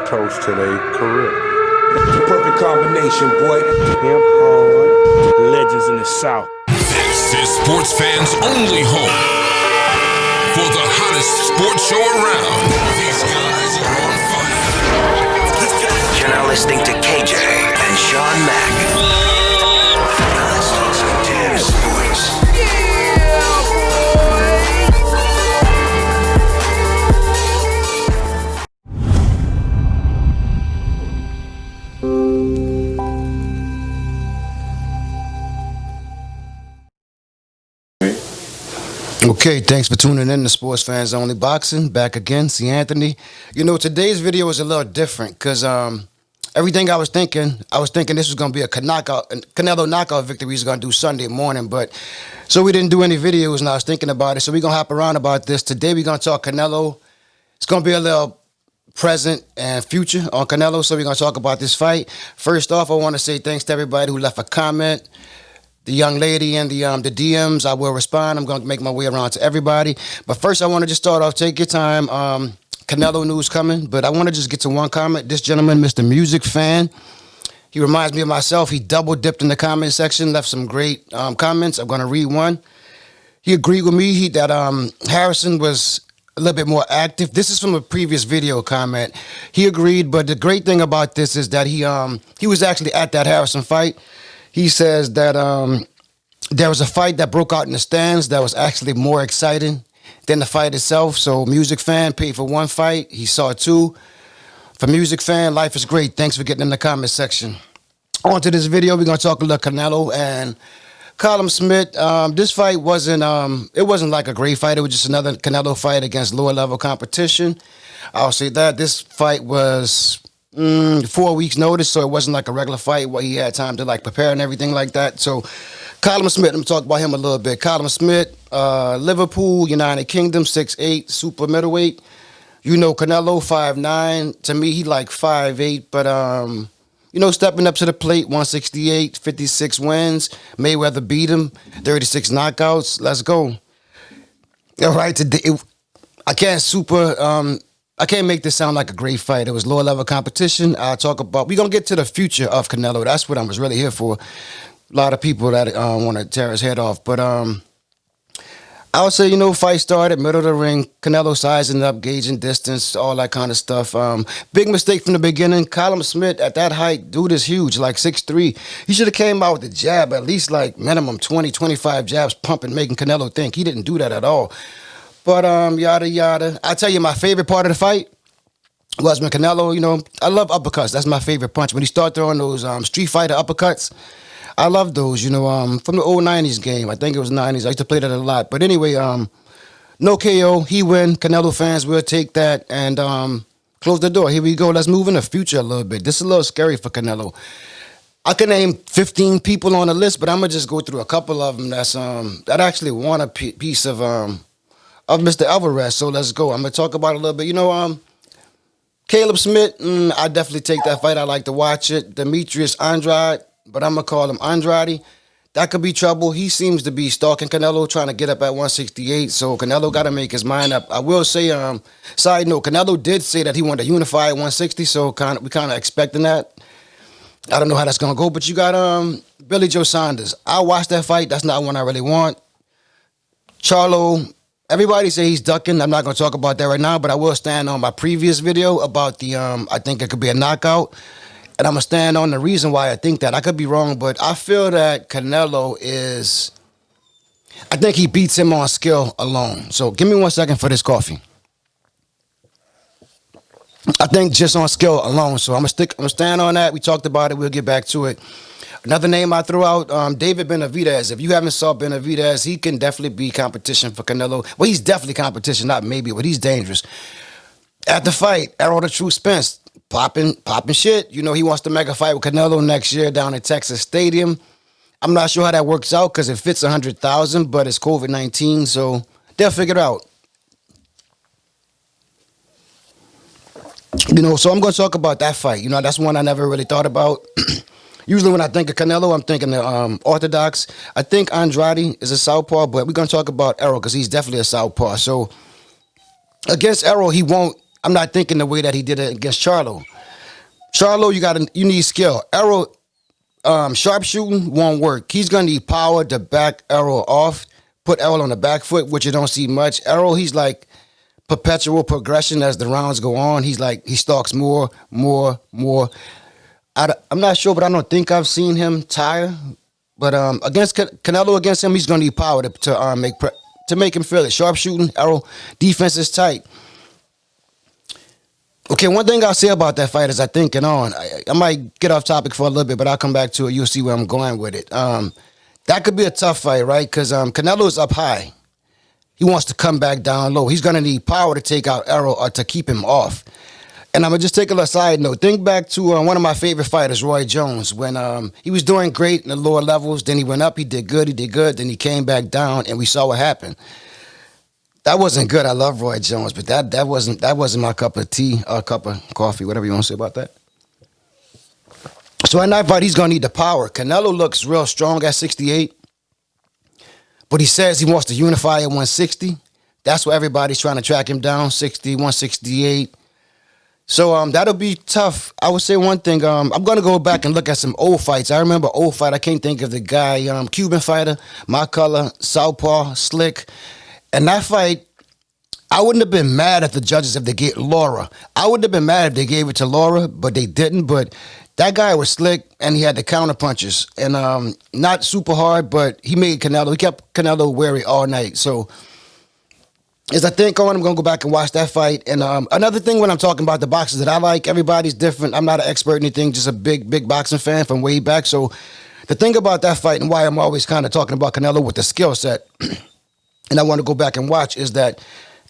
toast to their career. The perfect combination, boy. Hemp hard, legends in the South. This is sports fans' only home for the hottest sports show around. These guys are on fire. You're now listening to KJ and Sean Mack. Now let's talk some damn sports. Okay, thanks for tuning in to Sports Fans Only Boxing. Back again, see Anthony. You know, today's video is a little different because everything I was thinking this was going to be a Canelo knockout victory he's going to do Sunday morning. But so we didn't do any videos, and I was thinking about it. So we're going to hop around about this. Today we're going to talk Canelo. It's going to be a little present and future on Canelo. So we're going to talk about this fight. First off, I want to say thanks to everybody who left a comment. The young lady and the DMs, I will respond. I'm going to make my way around to everybody. But first, I want to just start off, take your time. Canelo news coming, but I want to just get to one comment. This gentleman, Mr. Music Fan, he reminds me of myself. He double-dipped in the comment section, left some great comments. I'm going to read one. He agreed with me that Harrison was a little bit more active. This is from a previous video comment. He agreed, but the great thing about this is that he was actually at that Harrison fight. He says that there was a fight that broke out in the stands that was actually more exciting than the fight itself. So Music Fan paid for one fight. He saw two. For Music Fan, life is great. Thanks for getting in the comment section. On to this video. We're going to talk a little Canelo and Callum Smith. This fight wasn't like a great fight. It was just another Canelo fight against lower level competition. I'll say that. This fight was 4 weeks notice, so it wasn't like a regular fight where he had time to like prepare and everything like that. So Callum Smith, let me talk about him a little bit. Callum Smith, Liverpool, United Kingdom, 6'8", super middleweight. You know Canelo, 5'9". To me, he like 5'8", but stepping up to the plate, 168, 56 wins. Mayweather beat him, 36 knockouts. Let's go. All right, today I can't make this sound like a great fight. It was lower level competition. We're going to get to the future of Canelo. That's what I was really here for. A lot of people that want to tear his head off. But I would say, fight started, middle of the ring. Canelo sizing up, gauging distance, all that kind of stuff. Big mistake from the beginning. Callum Smith, at that height, dude is huge, like 6'3". He should have came out with the jab, at least like minimum 20, 25 jabs pumping, making Canelo think. He didn't do that at all. But, yada, yada. I tell you, my favorite part of the fight was when Canelo, I love uppercuts. That's my favorite punch. When he started throwing those Street Fighter uppercuts, I love those, from the old 90s game. I think it was 90s. I used to play that a lot. But anyway, no KO. He win. Canelo fans will take that and close the door. Here we go. Let's move in the future a little bit. This is a little scary for Canelo. I can name 15 people on the list, but I'm going to just go through a couple of them that actually want a piece of Mr. Alvarez. So let's go. I'm going to talk about it a little bit. Caleb Smith, I definitely take that fight. I like to watch it. Demetrius Andrade, but I'm going to call him Andrade. That could be trouble. He seems to be stalking Canelo, trying to get up at 168. So Canelo got to make his mind up. I will say, side note, Canelo did say that he wanted to unify at 160. So we kind of expecting that. I don't know how that's going to go. But you got Billy Joe Saunders. I watched that fight. That's not one I really want. Charlo. Everybody say he's ducking. I'm not going to talk about that right now, but I will stand on my previous video about the, I think it could be a knockout. And I'm going to stand on the reason why I think that. I could be wrong, but I feel that Canelo I think he beats him on skill alone. So give me 1 second for this coffee. I think just on skill alone. So I'm going to stand on that. We talked about it. We'll get back to it. Another name I threw out, David Benavidez. If you haven't saw Benavidez, he can definitely be competition for Canelo. Well, he's definitely competition, not maybe, but he's dangerous. At the fight, Errol the True Spence, popping shit. He wants to make a fight with Canelo next year down at Texas Stadium. I'm not sure how that works out because it fits 100,000, but it's COVID-19, so they'll figure it out. So I'm going to talk about that fight. That's one I never really thought about. Usually when I think of Canelo, I'm thinking of orthodox. I think Andrade is a southpaw, but we're going to talk about Errol because he's definitely a southpaw. So against Errol, he won't. I'm not thinking the way that he did it against Charlo. Charlo, you need skill. Errol, sharpshooting won't work. He's gonna need power to back Errol off, put Errol on the back foot, which you don't see much. Errol, he's like perpetual progression as the rounds go on. He's like he stalks more. I'm not sure, but I don't think I've seen him tire. But against Canelo, against him, he's gonna need power to make him feel it. Sharpshooting, Errol, defense is tight. Okay, one thing I'll say about that fight is I might get off topic for a little bit, but I'll come back to it. You'll see where I'm going with it. That could be a tough fight, right? Because Canelo's up high. He wants to come back down low. He's going to need power to take out Errol or to keep him off. And I'm going to just take a little side note. Think back to one of my favorite fighters, Roy Jones, when he was doing great in the lower levels. Then he went up, he did good. Then he came back down, and we saw what happened. That wasn't good. I love Roy Jones, but that wasn't my cup of tea or cup of coffee, whatever you want to say about that. So in that fight, he's going to need the power. Canelo looks real strong at 68, but he says he wants to unify at 160. That's where everybody's trying to track him down, 60, 168. So that'll be tough. I would say one thing. I'm going to go back and look at some old fights. I remember old fight. I can't think of the guy, Cuban fighter, my color, southpaw, slick. And that fight, I wouldn't have been mad at the judges if they gave Laura. I wouldn't have been mad if they gave it to Laura, but they didn't. But that guy was slick, and he had the counter punches. And not super hard, but he kept Canelo wary all night. So as I think on, I'm going to go back and watch that fight. And another thing when I'm talking about the boxers that I like, everybody's different. I'm not an expert in anything, just a big boxing fan from way back. So the thing about that fight and why I'm always kind of talking about Canelo with the skill set, and I want to go back and watch, is that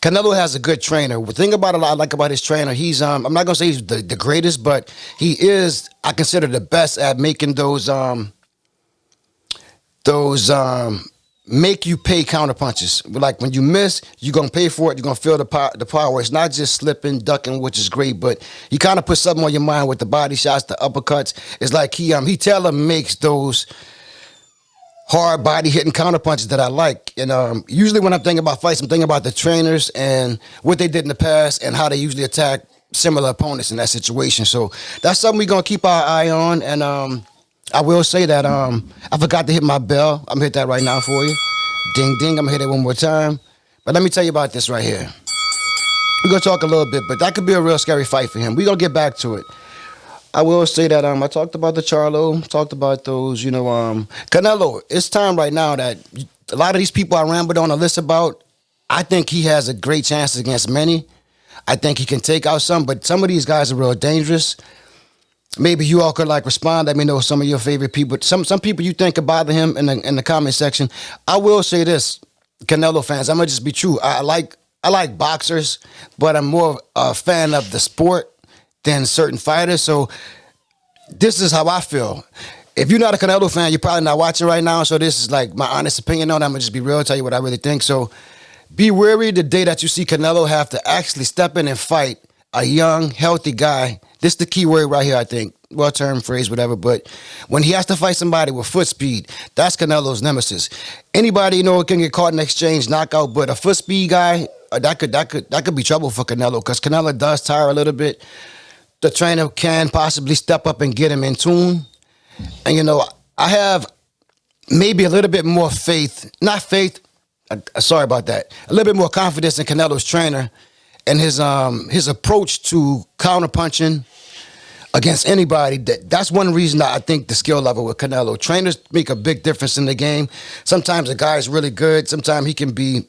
Canelo has a good trainer. The thing about I like about his trainer, he's I'm not gonna say he's the greatest, but he is, I consider, the best at making those make you pay counter punches. Like when you miss, you're gonna pay for it. You're gonna feel the power. It's not just slipping, ducking, which is great, but he kind of puts something on your mind with the body shots, the uppercuts. It's like he tailor makes those hard body hitting counter punches that I like. And usually when I'm thinking about fights, I'm thinking about the trainers and what they did in the past and how they usually attack similar opponents in that situation. So that's something we're gonna keep our eye on. And I will say that I forgot to hit my bell. I'm gonna hit that right now for you. Ding ding. I'm gonna hit it one more time. But let me tell you about this right here. We're gonna talk a little bit, but that could be a real scary fight for him. We're gonna get back to it. I will say that I talked about the Charlo, talked about those, Canelo. It's time right now that a lot of these people I rambled on a list about, I think he has a great chance against many. I think he can take out some, but some of these guys are real dangerous. Maybe you all could respond. Let me know some of your favorite people. Some people you think could bother him in the comment section. I will say this, Canelo fans, I'm gonna just be true. I like boxers, but I'm more a fan of the sport than certain fighters. So this is how I feel. If you're not a Canelo fan, you're probably not watching right now. So this is like my honest opinion on it. I'm gonna just be real, tell you what I really think. So be wary the day that you see Canelo have to actually step in and fight a young, healthy guy. This is the key word right here, I think. Well, term, phrase, whatever. But when he has to fight somebody with foot speed, that's Canelo's nemesis. Anybody, can get caught in exchange, knockout, but a foot speed guy, that could be trouble for Canelo, because Canelo does tire a little bit. The trainer can possibly step up and get him in tune. And, I have maybe a little bit more sorry about that, a little bit more confidence in Canelo's trainer and his approach to counterpunching against anybody. That's one reason that I think the skill level with Canelo. Trainers make a big difference in the game. Sometimes a guy is really good. Sometimes he can be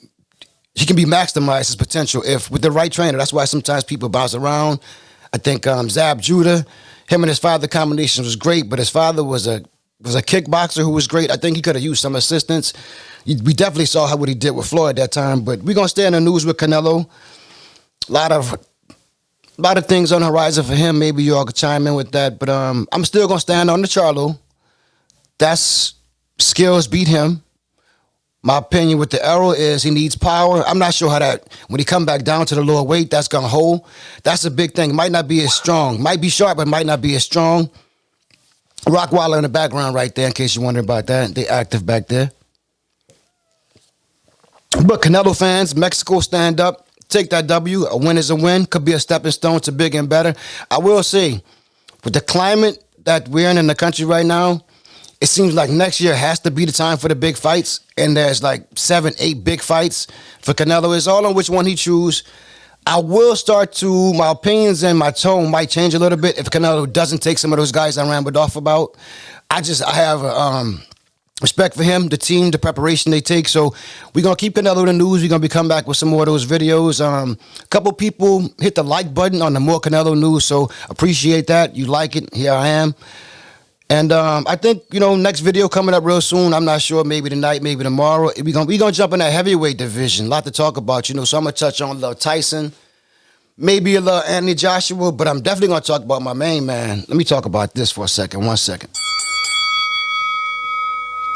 maximized his potential if with the right trainer. That's why sometimes people bounce around. I think Zab Judah, him and his father combination was great, but his father was a kickboxer who was great. I think he could have used some assistance. We definitely saw what he did with Floyd at that time, but we're going to stay in the news with Canelo. A lot of things on the horizon for him. Maybe you all could chime in with that, but I'm still going to stand on the Charlo. That's skills beat him. My opinion with the Errol is he needs power. I'm not sure how that, when he come back down to the lower weight, that's going to hold. That's a big thing. Might not be as strong. Might be sharp, but might not be as strong. Rockweiler in the background right there, in case you're wondering about that. They active back there. But Canelo fans, Mexico, stand up. Take that W. A win is a win. Could be a stepping stone to bigger and better. I will say, with the climate that we're in the country right now, it seems like next year has to be the time for the big fights. And there's like 7, 8 big fights for Canelo. It's all on which one he choose. I will start to, my opinions and my tone might change a little bit if Canelo doesn't take some of those guys I rambled off about. I have respect for him, the team, the preparation they take. So we're going to keep Canelo in the news. We're going to be coming back with some more of those videos. A couple people hit the like button on the more Canelo news, so appreciate that. You like it. Here I am. And I think, next video coming up real soon. I'm not sure, maybe tonight, maybe tomorrow. We're gonna jump in that heavyweight division. A lot to talk about, so I'm going to touch on a little Tyson, maybe a little Anthony Joshua, but I'm definitely going to talk about my main man. Let me talk about this for a second. 1 second.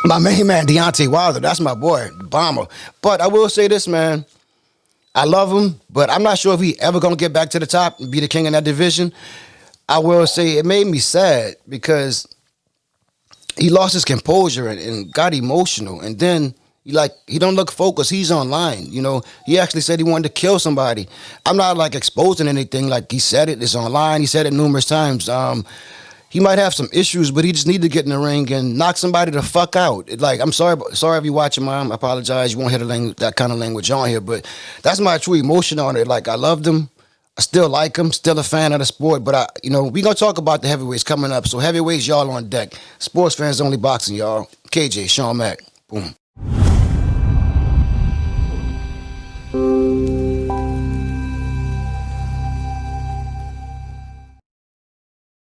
My main man, Deontay Wilder, that's my boy, Bomber. But I will say this, man. I love him, but I'm not sure if he ever going to get back to the top and be the king in that division. I will say it made me sad because he lost his composure and got emotional. And then he don't look focused. He's online. He actually said he wanted to kill somebody. I'm not like exposing anything. Like he said it's online. He said it numerous times. He might have some issues, but he just need to get in the ring and knock somebody the fuck out. I'm sorry if you're watching, Mom. I apologize. You won't hear that kind of language on here, but that's my true emotion on it. I loved him. I still like him. Still a fan of the sport. But we gonna talk about the heavyweights coming up. So heavyweights, y'all on deck. Sports fans only boxing, y'all. KJ, Sean Mack. Boom.